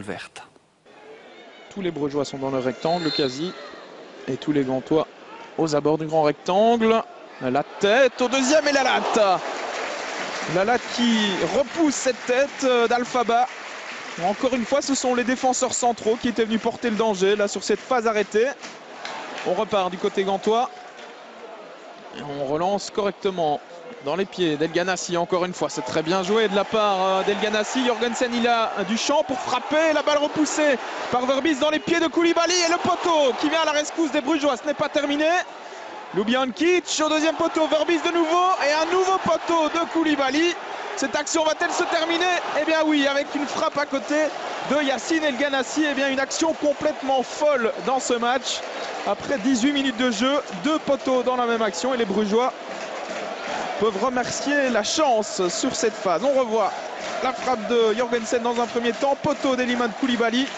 verte. Tous les Brugeois sont dans le rectangle quasi. Et tous les Gantois aux abords du grand rectangle. La tête au deuxième et la latte. La latte qui repousse cette tête d'Alphaba. Encore une fois, ce sont les défenseurs centraux qui étaient venus porter le danger là sur cette phase arrêtée. On repart du côté gantois. Et on relance correctement dans les pieds d'El Ganassi. Encore une fois, c'est très bien joué de la part d'El Ganassi. Jorgensen, il a du champ pour frapper. La balle repoussée par Verbis dans les pieds de Koulibaly. Et le poteau qui vient à la rescousse des Brugeois. Ce n'est pas terminé. Ljubijankic au deuxième poteau. Verbis de nouveau. Et un nouveau poteau de Koulibaly. Cette action va-t-elle se terminer? Eh bien oui, avec une frappe à côté de Yacine El Ganassi. Eh bien une action complètement folle dans ce match. Après 18 minutes de jeu, 2 poteaux dans la même action. Et les Brugeois peuvent remercier la chance sur cette phase. On revoit la frappe de Jorgensen dans un premier temps. Poteau d'Elimane Koulibaly.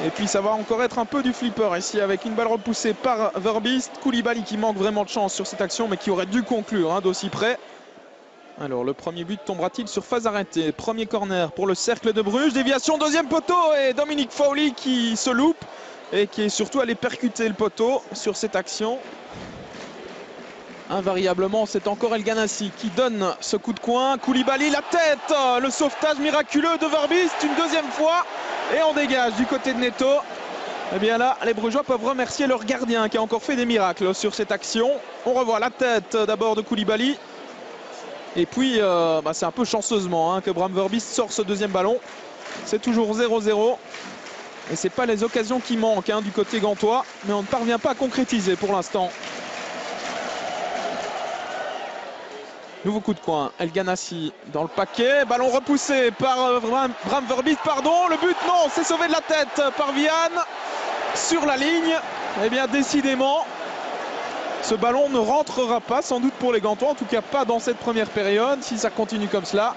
Et puis ça va encore être un peu du flipper ici avec une balle repoussée par Verbis. Koulibaly qui manque vraiment de chance sur cette action mais qui aurait dû conclure d'aussi près. Alors le premier but tombera-t-il sur phase arrêtée? Premier corner pour le cercle de Bruges. Déviation, deuxième poteau et Dominique Fowley qui se loupe et qui est surtout allé percuter le poteau sur cette action. Invariablement, c'est encore El Ganassi qui donne ce coup de coin. Koulibaly, la tête, le sauvetage miraculeux de Verbis une deuxième fois. Et on dégage du côté de Neto. Et bien là, les Brugeois peuvent remercier leur gardien qui a encore fait des miracles sur cette action. On revoit la tête d'abord de Koulibaly. Et puis, c'est un peu chanceusement que Bram Verbis sort ce deuxième ballon. C'est toujours 0-0. Et ce n'est pas les occasions qui manquent du côté gantois. Mais on ne parvient pas à concrétiser pour l'instant. Nouveau coup de coin, El Ganassi dans le paquet. Ballon repoussé par Bram Verbis, pardon. Le but, non, c'est sauvé de la tête par Vian. Sur la ligne. Eh bien, décidément, ce ballon ne rentrera pas, sans doute pour les Gantois. En tout cas, pas dans cette première période. Si ça continue comme cela,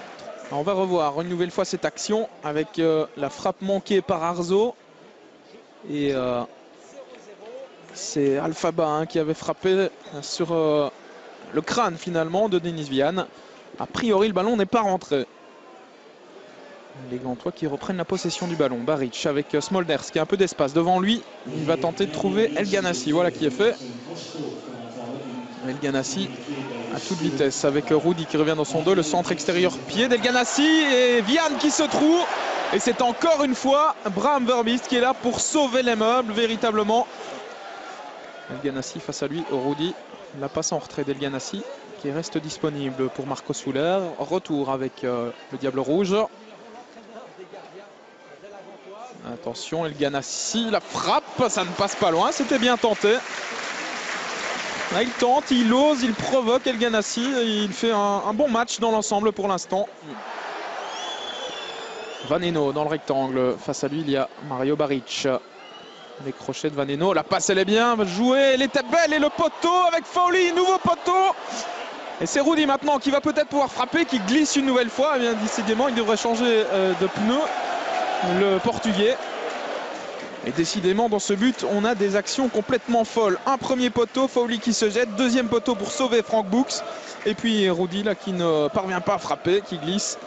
on va revoir une nouvelle fois cette action avec la frappe manquée par Arzo. Et c'est Alphaba qui avait frappé sur le crâne finalement de Denis Vian. A priori, le ballon n'est pas rentré. Les Gantois qui reprennent la possession du ballon. Baric avec Smolders qui a un peu d'espace devant lui. Il va tenter de trouver El Ganassi. Voilà qui est fait. El Ganassi à toute vitesse avec Rudy qui revient dans son dos. Le centre extérieur pied d'El Ganassi et Vian qui se trouve. Et c'est encore une fois Bram Verbis qui est là pour sauver les meubles véritablement. El Ganassi face à lui, Rudy. La passe en retrait d'El Ganassi qui reste disponible pour Marco Souler. Retour avec le Diable Rouge. Attention, El Ganassi, la frappe, ça ne passe pas loin, c'était bien tenté. Là, il tente, il ose, il provoque El Ganassi. Il fait un bon match dans l'ensemble pour l'instant. Vaneno dans le rectangle. Face à lui, il y a Mario Baric. Les crochets de Vaneno. La passe, elle est bien jouée. Elle était belle. Et le poteau avec Fowley. Nouveau poteau. Et c'est Rudy maintenant qui va peut-être pouvoir frapper. Qui glisse une nouvelle fois. Eh bien, décidément, il devrait changer de pneu. Le Portugais. Et décidément, dans ce but, on a des actions complètement folles. Un premier poteau, Fowley qui se jette. Deuxième poteau pour sauver Frank Books. Et puis Rudy là qui ne parvient pas à frapper, qui glisse.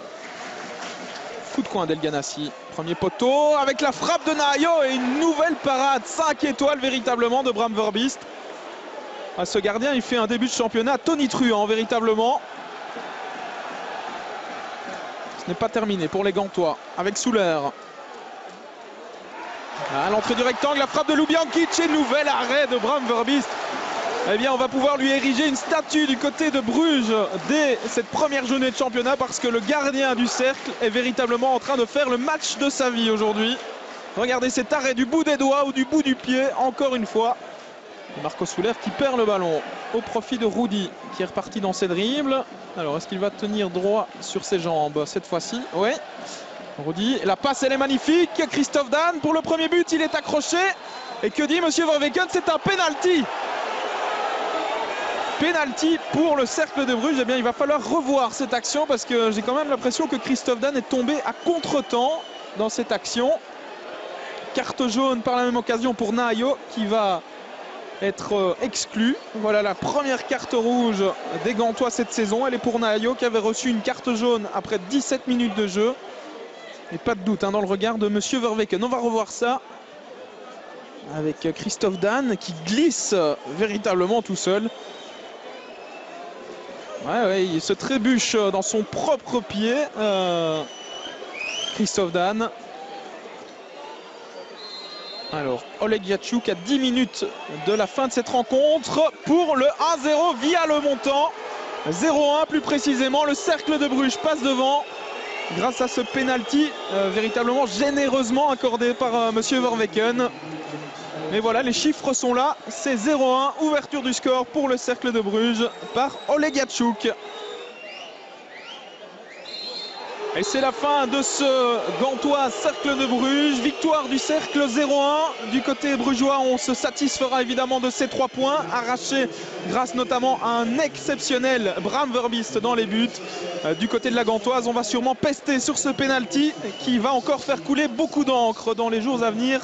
Coup de coin d'El Ganassi. Premier poteau avec la frappe de Nahayo et une nouvelle parade. 5 étoiles véritablement de Bram Verbis. Ce gardien, il fait un début de championnat tonitruant véritablement. Ce n'est pas terminé pour les Gantois avec Souler. À l'entrée du rectangle, la frappe de Ljubijankic et nouvel arrêt de Bram Verbis. Eh bien, on va pouvoir lui ériger une statue du côté de Bruges dès cette première journée de championnat parce que le gardien du cercle est véritablement en train de faire le match de sa vie aujourd'hui. Regardez cet arrêt du bout des doigts ou du bout du pied, encore une fois. Marco Souler qui perd le ballon au profit de Rudy qui est reparti dans ses dribbles. Alors, est-ce qu'il va tenir droit sur ses jambes cette fois-ci? Oui. Rudy, la passe elle est magnifique. Christophe Dan pour le premier but, il est accroché. Et que dit Monsieur Verweken? C'est un penalty. Penalty pour le cercle de Bruges. Eh bien, il va falloir revoir cette action parce que j'ai quand même l'impression que Christophe Dan est tombé à contre-temps dans cette action. Carte jaune par la même occasion pour Nahayo qui va être exclu. Voilà la première carte rouge des Gantois cette saison. Elle est pour Nahayo qui avait reçu une carte jaune après 17 minutes de jeu. Et pas de doute dans le regard de Monsieur Verweken. On va revoir ça avec Christophe Dan qui glisse véritablement tout seul. Ouais, il se trébuche dans son propre pied. Christophe Dan. Alors, Oleg Yachuk à 10 minutes de la fin de cette rencontre pour le 1-0 via le montant. 0-1 plus précisément. Le Cercle de Bruges passe devant grâce à ce penalty véritablement généreusement accordé par Monsieur Verweken. Mais voilà, les chiffres sont là. C'est 0-1, ouverture du score pour le Cercle de Bruges par Oleg Yachuk. Et c'est la fin de ce Gantois Cercle de Bruges. Victoire du Cercle 0-1. Du côté brugeois, on se satisfera évidemment de ces 3 points arrachés grâce notamment à un exceptionnel Bram Verbiest dans les buts. Du côté de la Gantoise, on va sûrement pester sur ce penalty qui va encore faire couler beaucoup d'encre dans les jours à venir.